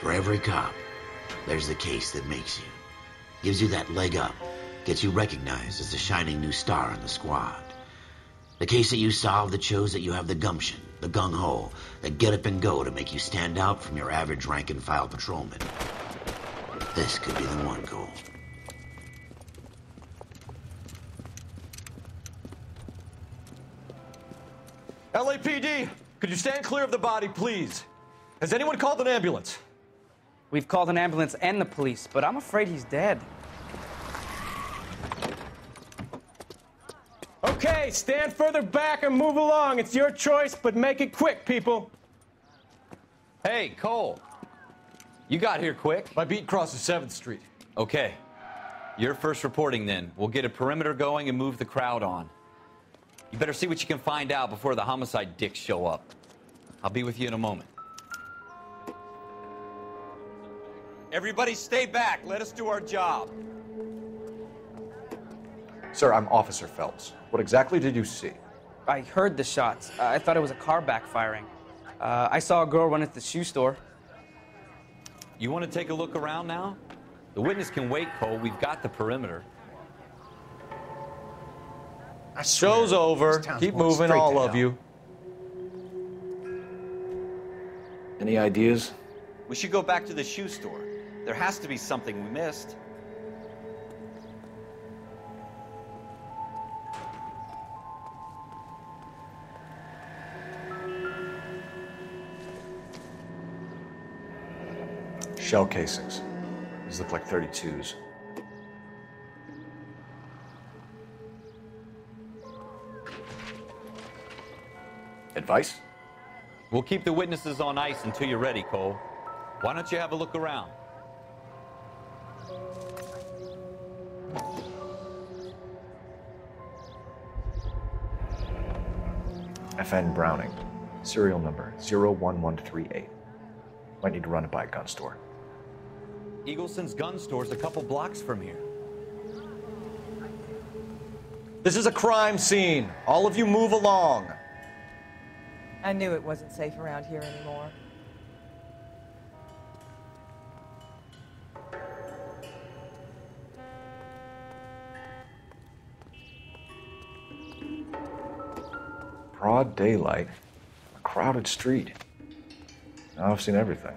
For every cop, there's the case that makes you. Gives you that leg up. Gets you recognized as the shining new star in the squad. The case that you solve that shows that you have the gumption, the gung-ho, the get up and go to make you stand out from your average rank-and-file patrolman. This could be the one, Cole. LAPD, could you stand clear of the body, please? Has anyone called an ambulance? We've called an ambulance and the police, but I'm afraid he's dead. Okay, stand further back and move along. It's your choice, but make it quick, people. Hey, Cole. You got here quick. My beat crosses 7th Street. Okay. You're first reporting then. We'll get a perimeter going and move the crowd on. You better see what you can find out before the homicide dicks show up. I'll be with you in a moment. Everybody stay back. Let us do our job. Sir, I'm Officer Phelps. What exactly did you see? I heard the shots. I thought it was a car backfiring. I saw a girl run into the shoe store. You want to take a look around now? The witness can wait, Cole. We've got the perimeter. Show's over. Keep moving, all of you. Any ideas? We should go back to the shoe store. There has to be something we missed. Shell casings. These look like 32s. Advice? We'll keep the witnesses on ice until you're ready, Cole. Why don't you have a look around? FN Browning. Serial number 01138. Might need to run it by a gun store. Eagleson's gun store's a couple blocks from here. This is a crime scene. All of you move along. I knew it wasn't safe around here anymore. Broad daylight, a crowded street. Now I've seen everything.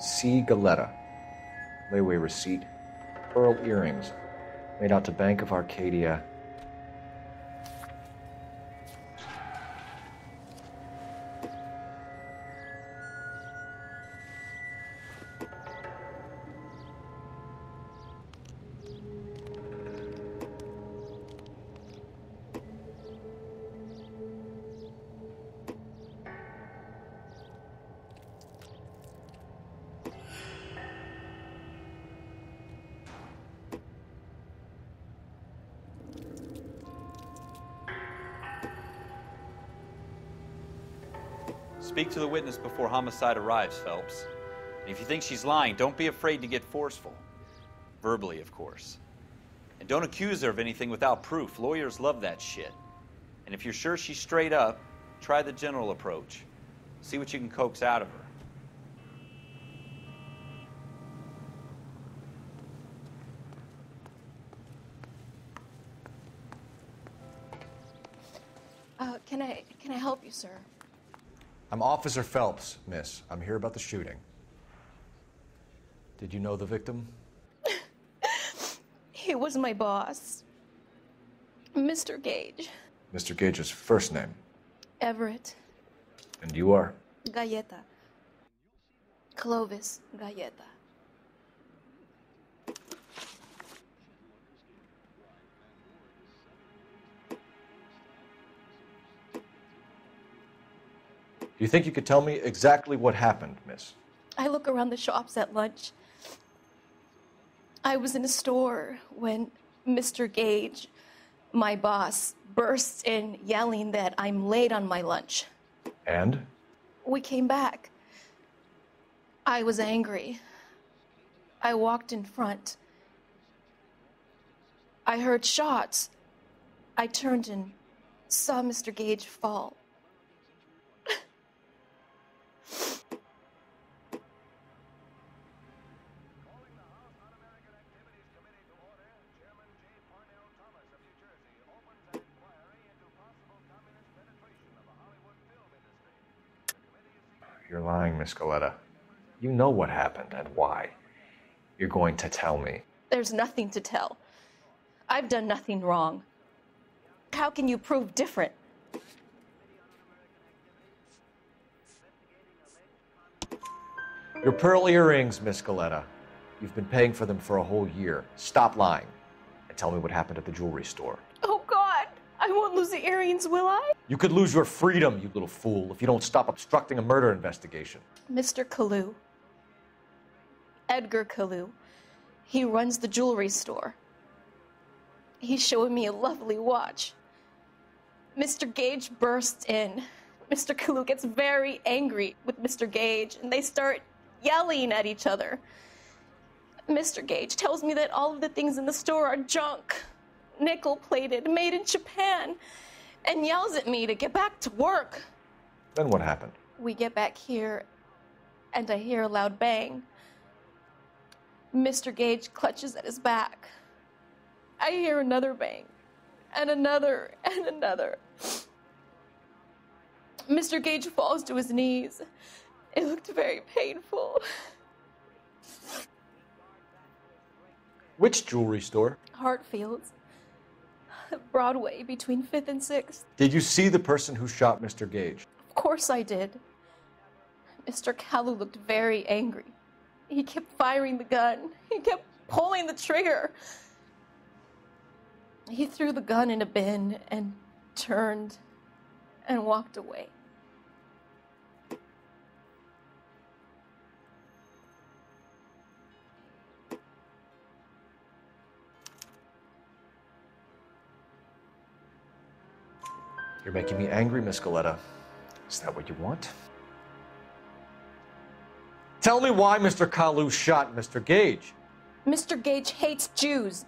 C. Galetta. Layaway receipt. Pearl earrings. Made out to Bank of Arcadia. Speak to the witness before homicide arrives, Phelps. And if you think she's lying, don't be afraid to get forceful. Verbally, of course. And don't accuse her of anything without proof. Lawyers love that shit. And if you're sure she's straight up, try the general approach. See what you can coax out of her. Can I help you, sir? I'm Officer Phelps, miss. I'm here about the shooting. Did you know the victim? He was my boss, Mr. Gage. Mr. Gage's first name. Everett. And you are? Galleta. Clovis Galleta. Do you think you could tell me exactly what happened, miss? I look around the shops at lunch. I was in a store when Mr. Gage, my boss, bursts in yelling that I'm late on my lunch. And? We came back. I was angry. I walked in front. I heard shots. I turned and saw Mr. Gage fall. You're lying, Miss Goleta. You know what happened and why. You're going to tell me. There's nothing to tell. I've done nothing wrong. How can you prove different? Your pearl earrings, Miss Goleta. You've been paying for them for a whole year. Stop lying and tell me what happened at the jewelry store. Oh, God! I won't lose the earrings, will I? You could lose your freedom, you little fool, if you don't stop obstructing a murder investigation. Mr. Coulou. Edgar Coulou. He runs the jewelry store. He's showing me a lovely watch. Mr. Gage bursts in. Mr. Coulou gets very angry with Mr. Gage, and they start yelling at each other. Mr. Gage tells me that all of the things in the store are junk, nickel-plated, made in Japan, and yells at me to get back to work. Then what happened? We get back here, and I hear a loud bang. Mr. Gage clutches at his back. I hear another bang, and another, and another. Mr. Gage falls to his knees. It looked very painful. Which jewelry store? Hartfield's. Broadway, between 5th and 6th. Did you see the person who shot Mr. Gage? Of course I did. Mr. Coulou looked very angry. He kept firing the gun. He kept pulling the trigger. He threw the gun in a bin and turned and walked away. You're making me angry, Miss Goleta. Is that what you want? Tell me why Mr. Coulou shot Mr. Gage. Mr. Gage hates Jews.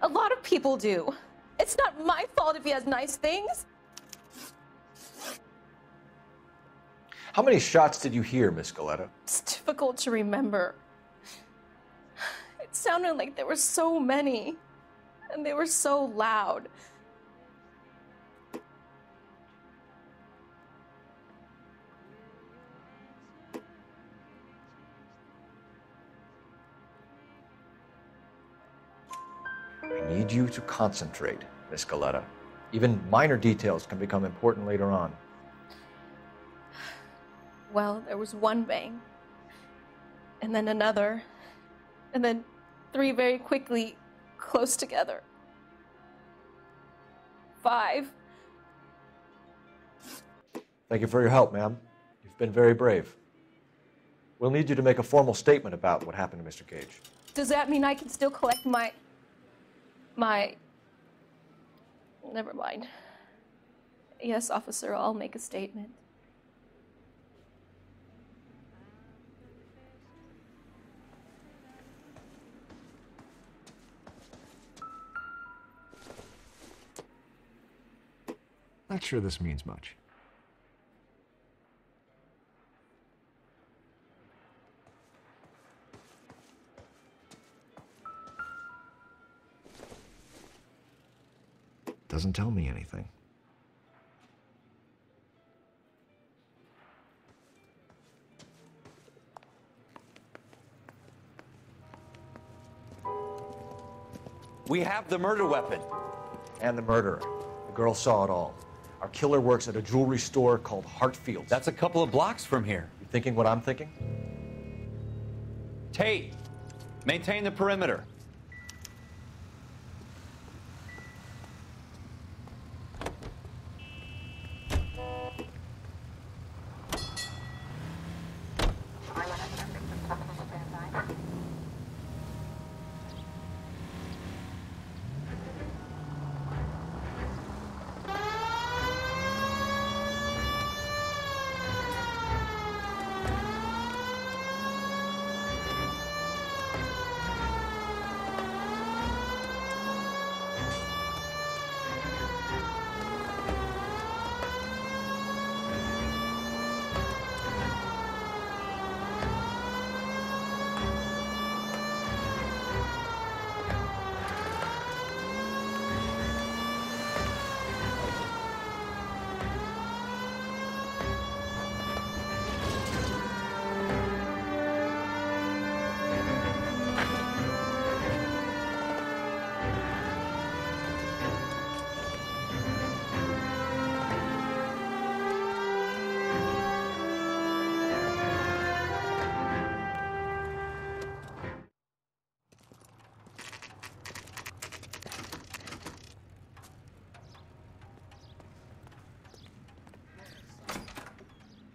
A lot of people do. It's not my fault if he has nice things. How many shots did you hear, Miss Goleta? It's difficult to remember. It sounded like there were so many, and they were so loud. I need you to concentrate, Miss Goleta. Even minor details can become important later on. Well, there was one bang, and then another, and then 3 very quickly, close together. 5. Thank you for your help, ma'am. You've been very brave. We'll need you to make a formal statement about what happened to Mr. Gage. Does that mean I can still collect my... Never mind. Yes, officer, I'll make a statement. Not sure this means much. Doesn't tell me anything. We have the murder weapon. And the murderer. The girl saw it all. Our killer works at a jewelry store called Hartfield's. That's a couple of blocks from here. You thinking what I'm thinking? Tate, maintain the perimeter.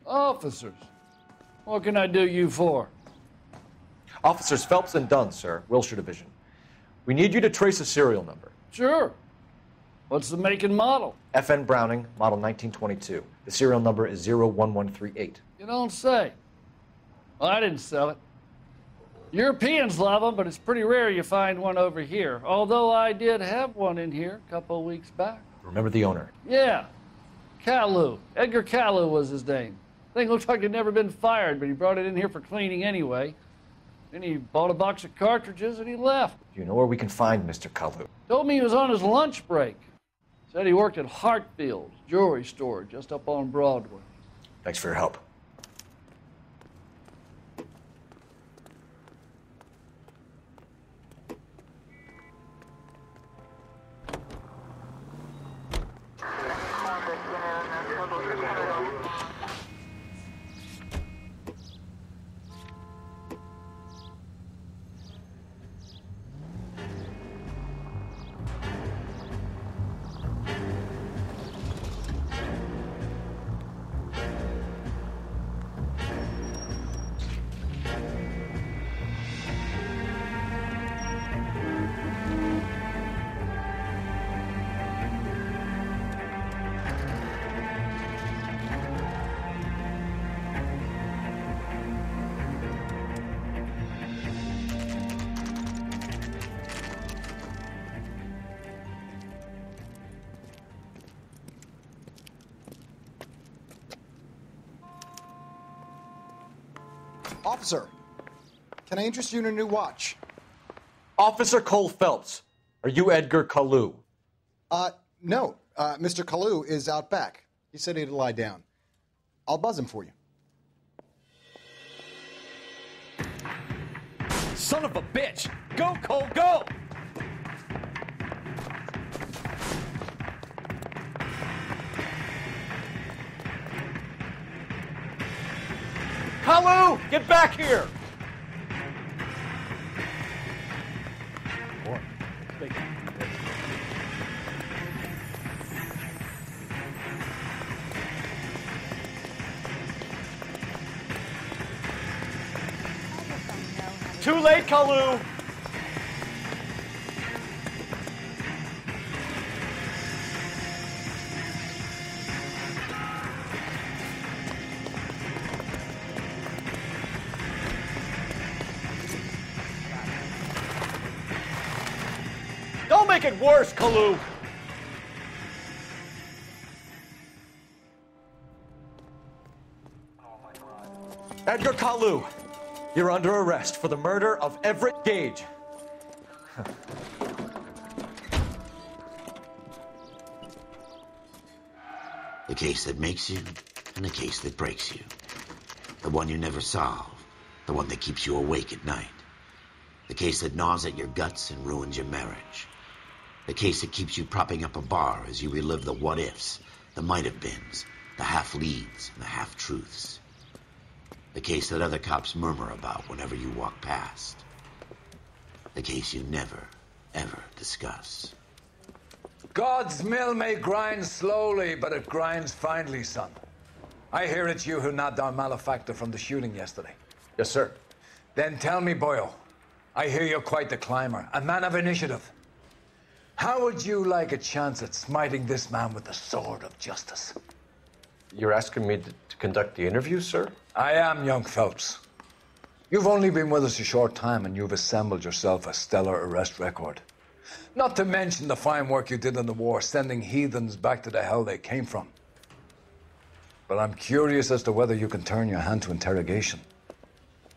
Officers, what can I do you for? Officers Phelps and Dunn, sir, Wilshire Division. We need you to trace a serial number. Sure. What's the make and model? FN Browning, model 1922. The serial number is 01138. You don't say. Well, I didn't sell it. Europeans love them, but it's pretty rare you find one over here. Although I did have one in here a couple of weeks back. Remember the owner? Yeah. Kalu. Edgar Kalu was his name. Thing looked like he'd never been fired, but he brought it in here for cleaning anyway. Then he bought a box of cartridges and he left. Do you know where we can find Mr. Kalu? Told me he was on his lunch break. Said he worked at Hartfield's jewelry store just up on Broadway. Thanks for your help. Officer, can I interest you in a new watch? Officer Coulou Felpsu, are you Edgar Kalu? No. Mr. Kalu is out back. He said he'd lie down. I'll buzz him for you. Son of a bitch! Go, Cole, go! Kalu, get back here! Too late, Kalu! Don't make it worse, Kalu! Edgar Kalu, you're under arrest for the murder of Everett Gage. The case that makes you and the case that breaks you. The one you never solve, the one that keeps you awake at night. The case that gnaws at your guts and ruins your marriage. The case that keeps you propping up a bar as you relive the what-ifs, the might-have-beens, the half-leads, and the half-truths. The case that other cops murmur about whenever you walk past. The case you never, ever discuss. God's mill may grind slowly, but it grinds finely, son. I hear it's you who nabbed our malefactor from the shooting yesterday. Yes, sir. Then tell me, Boyle, I hear you're quite the climber, a man of initiative. How would you like a chance at smiting this man with the sword of justice? You're asking me to conduct the interview, sir? I am, young Phelps. You've only been with us a short time and you've assembled yourself a stellar arrest record. Not to mention the fine work you did in the war, sending heathens back to the hell they came from. But I'm curious as to whether you can turn your hand to interrogation.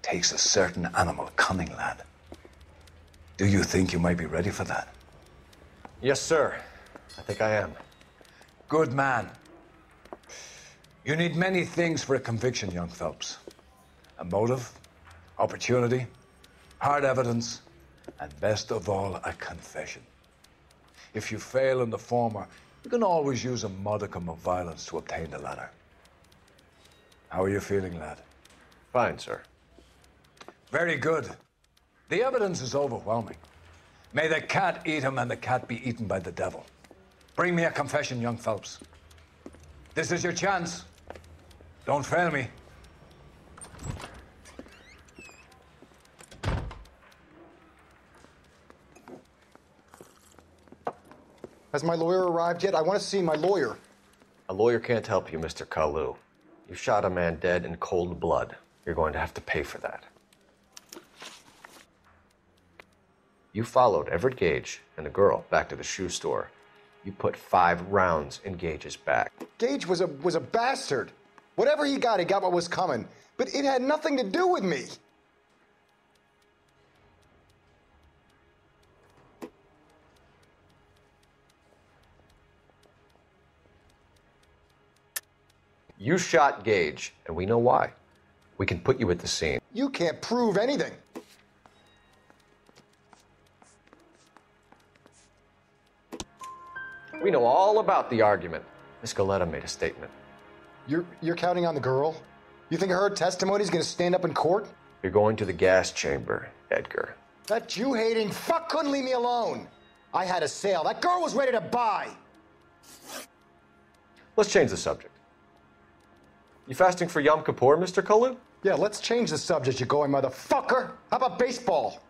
Takes a certain animal cunning, lad. Do you think you might be ready for that? Yes, sir. I think I am. Good man. You need many things for a conviction, young Phelps. A motive, opportunity, hard evidence, and best of all, a confession. If you fail in the former, you can always use a modicum of violence to obtain the latter. How are you feeling, lad? Fine, sir. Very good. The evidence is overwhelming. May the cat eat him and the cat be eaten by the devil. Bring me a confession, young Phelps. This is your chance. Don't fail me. Has my lawyer arrived yet? I want to see my lawyer. A lawyer can't help you, Mr. Koulou. You shot a man dead in cold blood. You're going to have to pay for that. You followed Everett Gage and the girl back to the shoe store. You put 5 rounds in Gage's back. Gage was a bastard. Whatever he got what was coming. But it had nothing to do with me. You shot Gage, and we know why. We can put you at the scene. You can't prove anything. We know all about the argument. Miss Goleta made a statement. You're counting on the girl? You think her testimony is going to stand up in court? You're going to the gas chamber, Edgar. That Jew-hating fuck couldn't leave me alone. I had a sale. That girl was ready to buy. Let's change the subject. You fasting for Yom Kippur, Mr. Koulou? Yeah, let's change the subject, you going motherfucker. How about baseball?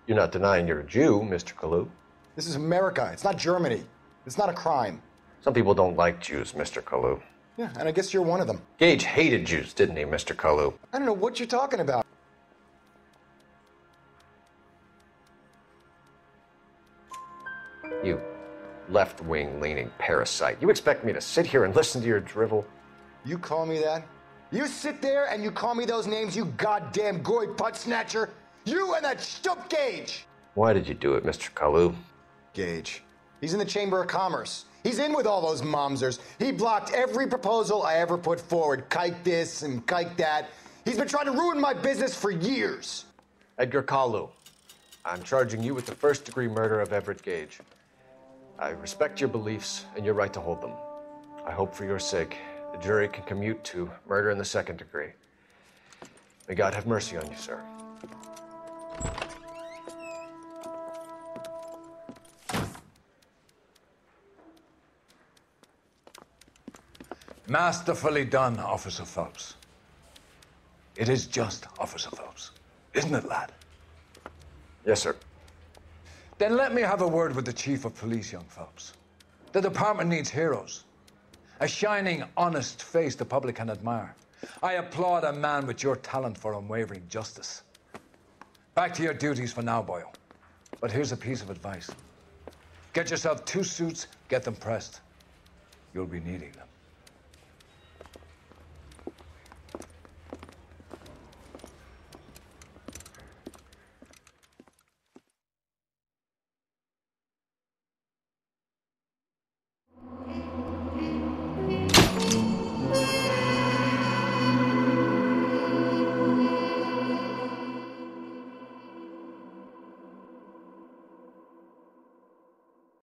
You're not denying you're a Jew, Mr. Koulou. This is America. It's not Germany. It's not a crime. Some people don't like Jews, Mr. Koulou. Yeah, and I guess you're one of them. Gage hated Jews, didn't he, Mr. Koulou? I don't know what you're talking about. You left-wing leaning parasite. You expect me to sit here and listen to your drivel? You call me that? You sit there and you call me those names, you goddamn goy putt snatcher? You and that stup Gage! Why did you do it, Mr. Koulou? Gage. He's in the Chamber of Commerce. He's in with all those momsers. He blocked every proposal I ever put forward. Kike this and kike that. He's been trying to ruin my business for years. Edgar Koulou, I'm charging you with the first-degree murder of Everett Gage. I respect your beliefs and your right to hold them. I hope for your sake the jury can commute to murder in the second degree. May God have mercy on you, sir. Masterfully done, Officer Phelps. It is just, Officer Phelps. Isn't it, lad? Yes, sir. Then let me have a word with the Chief of Police, young Phelps. The department needs heroes. A shining, honest face the public can admire. I applaud a man with your talent for unwavering justice. Back to your duties for now, boyo. But here's a piece of advice. Get yourself 2 suits, get them pressed. You'll be needing them.